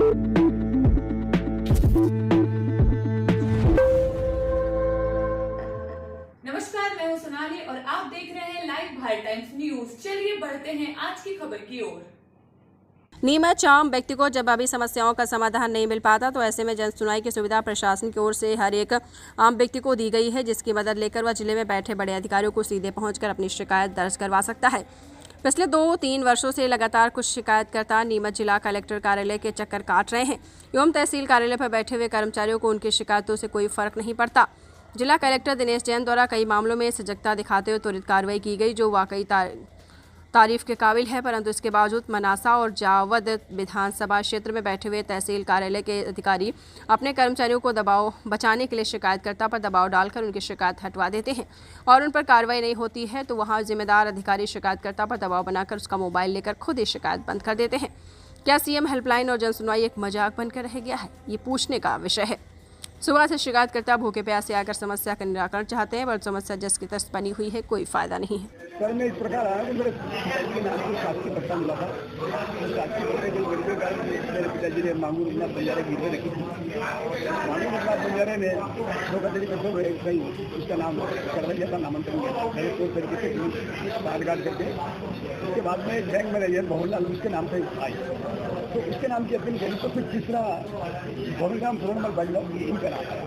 नमस्कार, मैं हूं सोनाली और आप देख रहे हैं लाइव भारत टाइम्स न्यूज। चलिए बढ़ते हैं आज की खबर की ओर। नीमच आम व्यक्ति को जब अभी समस्याओं का समाधान नहीं मिल पाता तो ऐसे में जन सुनवाई की सुविधा प्रशासन की ओर से हर एक आम व्यक्ति को दी गई है, जिसकी मदद लेकर वह जिले में बैठे बड़े अधिकारियों को सीधे पहुंचकर अपनी शिकायत दर्ज करवा सकता है। पिछले 2-3 वर्षों से लगातार कुछ शिकायतकर्ता नीमच जिला कलेक्टर कार्यालय के चक्कर काट रहे हैं एवं तहसील कार्यालय पर बैठे हुए कर्मचारियों को उनकी शिकायतों से कोई फर्क नहीं पड़ता। जिला कलेक्टर दिनेश जैन द्वारा कई मामलों में सजगता दिखाते हुए त्वरित कार्रवाई की गई, जो वाकई तारीफ के काबिल है। परंतु इसके बावजूद मनासा और जावद विधानसभा क्षेत्र में बैठे हुए तहसील कार्यालय के अधिकारी अपने कर्मचारियों को दबाव बचाने के लिए शिकायतकर्ता पर दबाव डालकर उनकी शिकायत हटवा देते हैं और उन पर कार्रवाई नहीं होती है तो वहां जिम्मेदार अधिकारी शिकायतकर्ता पर दबाव बनाकर उसका मोबाइल लेकर खुद ही शिकायत बंद कर देते हैं। क्या सीएम हेल्पलाइन और जनसुनवाई एक मजाक बनकर रह गया है? ये पूछने का विषय है। सुबह से शिकायतकर्ता भूखे प्यासे आकर समस्या का निराकरण चाहते हैं, पर समस्या जिस की तस बनी हुई है, कोई फायदा नहीं है। सर मैं इस प्रकार आया कि मेरे शासकीय पट्टा मिला था। शासकीय पट्टे के मेरे पिताजी ने मांगूर अपना बंजारे गिरवे रखी थी। मांगूर अपना बंजारे ने धोखाधड़ी करते कहीं उसका नाम करवैया का नामांकन किया, मेरे को तरीके से काटघाट करके। उसके बाद में बैंक मैनेजर मोहनलाल उसके नाम से आई, तो उसके नाम की अपील करी तो फिर तीसरा गोविंदराम सुरनमल बंजारा इनका नाम आया।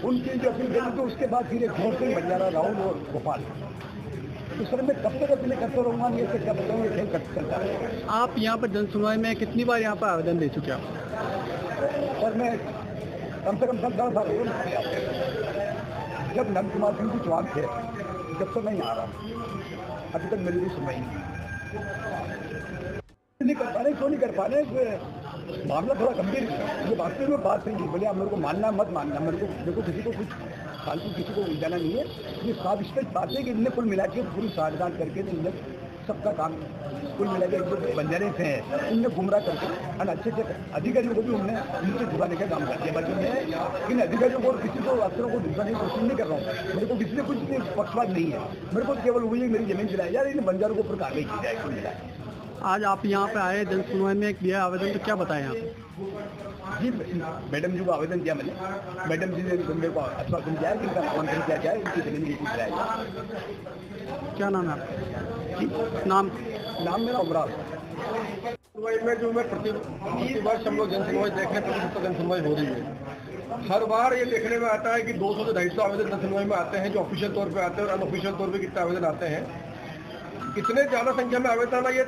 उनकी जो अपील करी तो उसके बाद फिर एक घोर सिंह बंजारा, राहुल और गोपाल। तो सर मैं कब तक अपने करते रहूँगा, ये तो क्या बताऊँ, ये खेल चलता है। आप यहाँ पर जनसुनवाई में कितनी बार यहाँ पर आवेदन दे चुके हैं? सर मैं कम से कम 10 साल हो गए। जब नंद कुमार सिंह जी चौहान थे जब से मैं यहाँ आ रहा हूँ, अभी तक मेरी सुनवाई नहीं कर पा रहे। क्यों नहीं कर पा रहे? मामला थोड़ा गंभीर है। ये वास्तव में बात नहीं, बोले आप मेरे को मानना मत मानना, मेरे को देखो किसी को कुछ फालतू किसी को उलझाना नहीं है। ये साफ स्पष्ट बात है कि इनने कुल मिला के पूरी साठगांठ करके इनने सबका काम कुल मिला के जो बंजारे से हैं उनने गुमराह करके और अच्छे से अधिकारियों को भी उनने नीचे झुकाने का काम कर दिया। बल्कि मैं इन अधिकारियों को और किसी को अफसरों को झुकाने की कोशिश नहीं कर रहा हूँ। मेरे को किसी से कुछ पक्षपात नहीं है, मेरे को केवल वही मेरी जमीन दिलाई यार, इन बंजारों के ऊपर कार्रवाई की जाए कुल मिला। आज आप यहाँ पे आए जनसुनवाई में दिया आवेदन, तो क्या बताएं आप? जी मैडम जी को आवेदन दिया मैंने, मैडम जी ने मेरे को आश्वासन दिया कि इनका नामांकन किया जाए, इनकी जमीन की दिलाई जाए। क्या नाम है आपका? नाम मेरा उमराव। सुनवाई में जो मैं प्रति वर्ष हम लोग जनसुनवाई देखने पर जनसुनवाई हो रही है। हर बार ये देखने में आता है कि 200 से 250 आवेदन जनसुनवाई में आते हैं, जो ऑफिशियल तौर पे आते हैं, और अनऑफिशियल तौर पे कितने आवेदन आते हैं। कितने ज़्यादा संख्या में आवेदन ये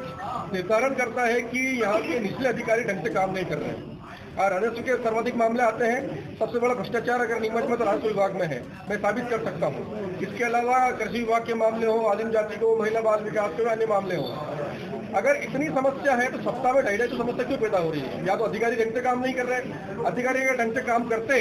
निर्धारण करता है कि यहाँ के निचले अधिकारी ढंग से काम नहीं कर रहे हैं। और राजस्व के सर्वाधिक मामले आते हैं। सबसे बड़ा भ्रष्टाचार अगर नीमच में तो राजस्व विभाग में है, मैं साबित कर सकता हूँ। इसके अलावा कृषि विभाग के मामले हो, आदिम जाति को, महिला बाल विकास के अन्य मामले हो। अगर इतनी समस्या है तो सप्ताह में 2.5 तो समस्या क्यों पैदा हो रही है? या तो अधिकारी ढंग से काम नहीं कर रहे। अधिकारी अगर ढंग से काम करते,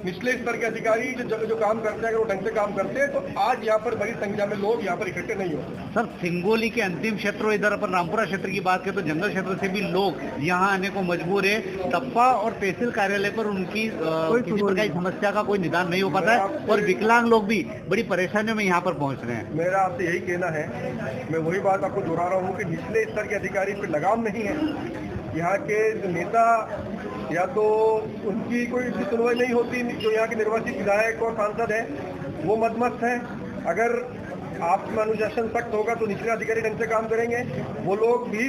निचले स्तर के अधिकारी जो काम करते हैं अगर वो ढंग से काम करते हैं तो आज यहाँ पर बड़ी संख्या में लोग यहाँ पर इकट्ठे नहीं होते। सर सिंगोली के अंतिम क्षेत्रों, इधर अपन रामपुरा क्षेत्र की बात करें तो जंगल क्षेत्र से भी लोग यहाँ आने को मजबूर है। टप्पा और तहसील कार्यालय पर उनकी किसी प्रकार की समस्या का कोई निदान नहीं हो पाता है और विकलांग लोग भी बड़ी परेशानियों में यहाँ पर पहुँच रहे हैं। मेरा आपसे यही कहना है, मैं वही बात आपको दोहरा रहा हूँ कि निचले स्तर के अधिकारी पर लगाम नहीं है। यहाँ के जो नेता या तो उनकी कोई सुनवाई नहीं होती, जो यहाँ के निर्वाचित विधायक और सांसद हैं वो मदमस्त हैं। अगर आप में अनुशासन सख्त होगा तो निचले अधिकारी ढंग से काम करेंगे। वो लोग भी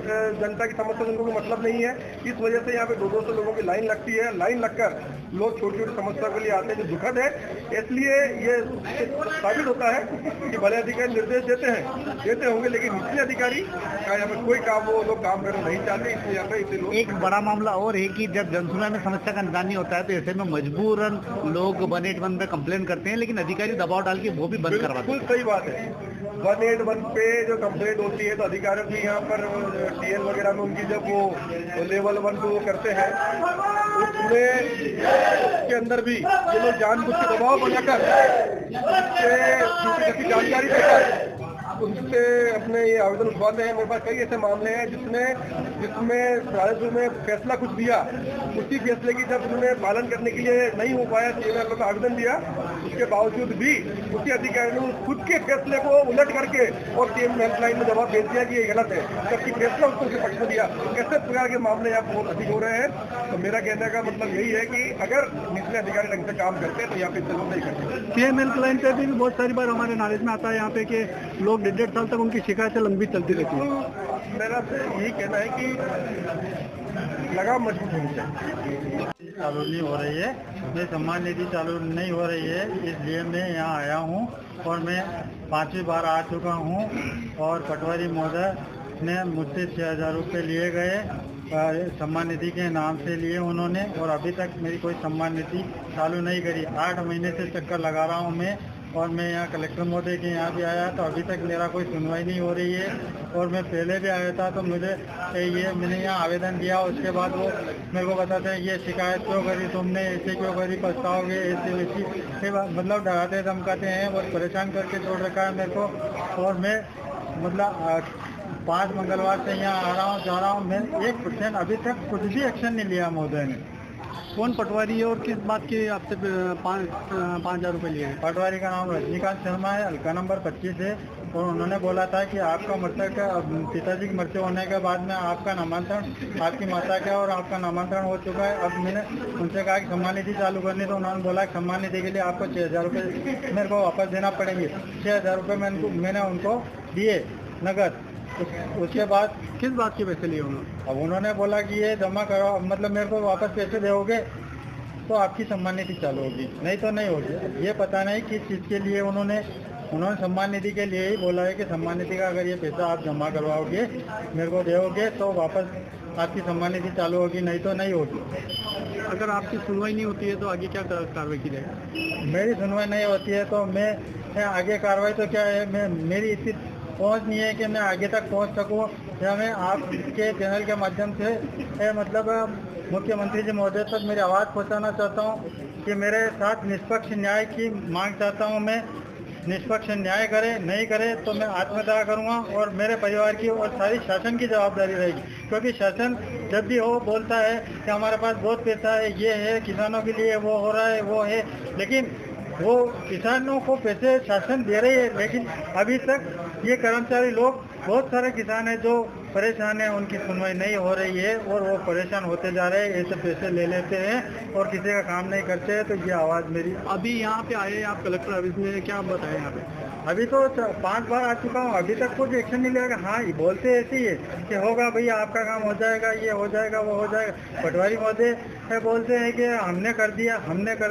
जनता की समस्या से उनको कोई मतलब नहीं है। इस वजह से यहाँ पे 200 लोगों की लाइन लगती है। लाइन लगकर लोग छोटी छोटी समस्या के लिए आते हैं, जो दुखद है। इसलिए ये साबित होता है कि भले अधिकारी निर्देश देते होंगे, लेकिन निचले अधिकारी का यहाँ पर कोई काम वो लोग काम करना नहीं चाहते। इसलिए यहाँ पे लोग एक बड़ा मामला और है कि जब जनसुनवाई में समस्या का निदान नहीं होता है तो ऐसे में मजबूरन लोग 181 पे कंप्लेन करते हैं, लेकिन अधिकारी दबाव डाल के वो भी बंद करवाते हैं। बिल्कुल सही बात है। 181 पे जो कंप्लेंट होती है तो अधिकारियों की यहाँ पर टीएल वगैरह में उनकी जब वो लेवल 1 को वो करते हैं, उसके अंदर भी ये लोग जानबूझ के दबाव बनाकर जानकारी देकर उनसे अपने ये आवेदन उठवाते हैं। मेरे पास कई ऐसे मामले हैं जिसमें राजस्व में फैसला कुछ दिया, उसी फैसले की जब उन्होंने पालन करने के लिए नहीं हो पाया, सीएम में आवेदन दिया, उसके बावजूद भी उसी अधिकारी ने खुद के फैसले को उलट करके और सीएम हेल्पलाइन में जवाब भेज दिया कि ये गलत है, जबकि फैसला उसको उसके पक्ष में दिया। ऐसे प्रकार के मामले यहाँ बहुत अधिक हो रहे हैं। तो मेरा कहने का मतलब यही है कि अगर निचले अधिकारी ढंग से काम करते हैं तो यहाँ पे चलो नहीं करते। सीएम हेल्पलाइन पे भी बहुत सारी बार हमारे नॉलेज में आता है यहाँ पे कि लोग 1.5 साल तक उनकी शिकायतें लंबी चलती रहती है। तो मेरा यही कहना है कि लगाम मजबूत होनी चाहिए। चालू नहीं हो रही है, मेरी सम्मान निधि चालू नहीं हो रही है, इसलिए मैं यहाँ आया हूँ और मैं 5वीं बार आ चुका हूँ। और पटवारी महोदय ने मुझसे 6,000 रुपये लिए गए, सम्मान निधि के नाम से लिए उन्होंने, और अभी तक मेरी कोई सम्मान निधि चालू नहीं करी। 8 महीने से चक्कर लगा रहा हूँ मैं, और मैं यहाँ कलेक्टर महोदय के यहाँ भी आया तो अभी तक मेरा कोई सुनवाई नहीं हो रही है। और मैं पहले भी आया था तो मैंने यहाँ आवेदन दिया, उसके बाद वो मेरे को बताते हैं ये शिकायत क्यों करी तुमने, ऐसे क्यों करी, पछताओगे, ऐसे वैसी मतलब डराते धमकाते हैं, बहुत परेशान करके छोड़ रखा है मेरे को। और मैं मतलब 5 मंगलवार से यहाँ आ रहा हूँ, जा रहा हूँ, मैं 1% अभी तक कुछ भी एक्शन नहीं लिया महोदय ने। कौन पटवारी है और किस बात के आपसे 5,000 रुपये लिए हैं? पटवारी का नाम रजनीकांत शर्मा है, हल्का नंबर 25 है। और उन्होंने बोला था कि आपका मृतक पिताजी की मृत्यु होने के बाद में आपका नामांतरण, आपकी माता का और आपका नामांतरण हो चुका है। अब मैंने उनसे कहा कि सम्मान निधि चालू करनी, तो उन्होंने बोला कि सम्मान निधि के लिए आपको 6,000 रुपये मेरे को वापस देना पड़ेंगे। 6,000 रुपये मैंने उनको दिए नगद। उसके बाद किस बात के पैसे लिए उन्होंने? अब उन्होंने बोला कि ये जमा करो, मतलब मेरे को वापस पैसे दोगे तो आपकी सम्मान निधि चालू होगी, नहीं तो नहीं होगी। अब ये पता नहीं किस चीज़ के लिए उन्होंने सम्मान निधि के लिए ही बोला है कि सम्मान निधि का अगर ये पैसा आप जमा करवाओगे, मेरे को दोगे तो वापस आपकी सम्मान निधि चालू होगी, नहीं तो नहीं होगी। अगर आपकी सुनवाई नहीं होती है तो आगे क्या कार्रवाई की जाएगी? मेरी सुनवाई नहीं होती है तो मैं आगे कार्रवाई तो क्या है, मेरी इतनी पहुंच नहीं है कि मैं आगे तक पहुंच सकूं, या मैं आपके चैनल के माध्यम से मतलब मुख्यमंत्री जी महोदय तक मेरी आवाज़ पहुंचाना चाहता हूं कि मेरे साथ निष्पक्ष न्याय की मांग चाहता हूं। मैं निष्पक्ष न्याय करे, नहीं करे तो मैं आत्मदाह करूंगा, और मेरे परिवार की और सारी शासन की जवाबदारी रहेगी। क्योंकि शासन जब भी हो बोलता है कि हमारे पास बहुत पैसा है, ये है, किसानों के लिए वो हो रहा है, वो है, लेकिन वो किसानों को पैसे शासन दे रही है, लेकिन अभी तक ये कर्मचारी लोग, बहुत सारे किसान हैं जो परेशान हैं, उनकी सुनवाई नहीं हो रही है और वो परेशान होते जा रहे हैं, ऐसे पैसे ले लेते हैं और किसी का काम नहीं करते हैं। तो ये आवाज़ मेरी। अभी यहाँ पे आए आप कलेक्टर ऑफिस में, क्या बताएं यहाँ पे? अभी तो 5 बार आ चुका हूँ, अभी तक कुछ एक्शन नहीं लिया। हाँ, ये बोलते ऐसे ही है कि होगा भैया, आपका काम हो जाएगा, ये हो जाएगा, वो हो जाएगा। पटवारी महोदय बोलते हैं कि हमने कर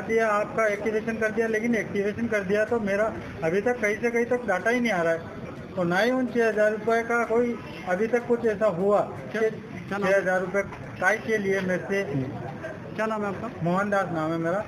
दिया, आपका एक्टिवेशन कर दिया, लेकिन एक्टिवेशन कर दिया तो मेरा अभी तक कहीं से कहीं तक डाटा ही नहीं आ रहा है। तो ना ही उन 6,000 रुपये का कोई अभी तक कुछ ऐसा हुआ कि 6,000 रुपये काय के लिए मेरे से। क्या नाम है आपका? मोहनदास नाम है मेरा।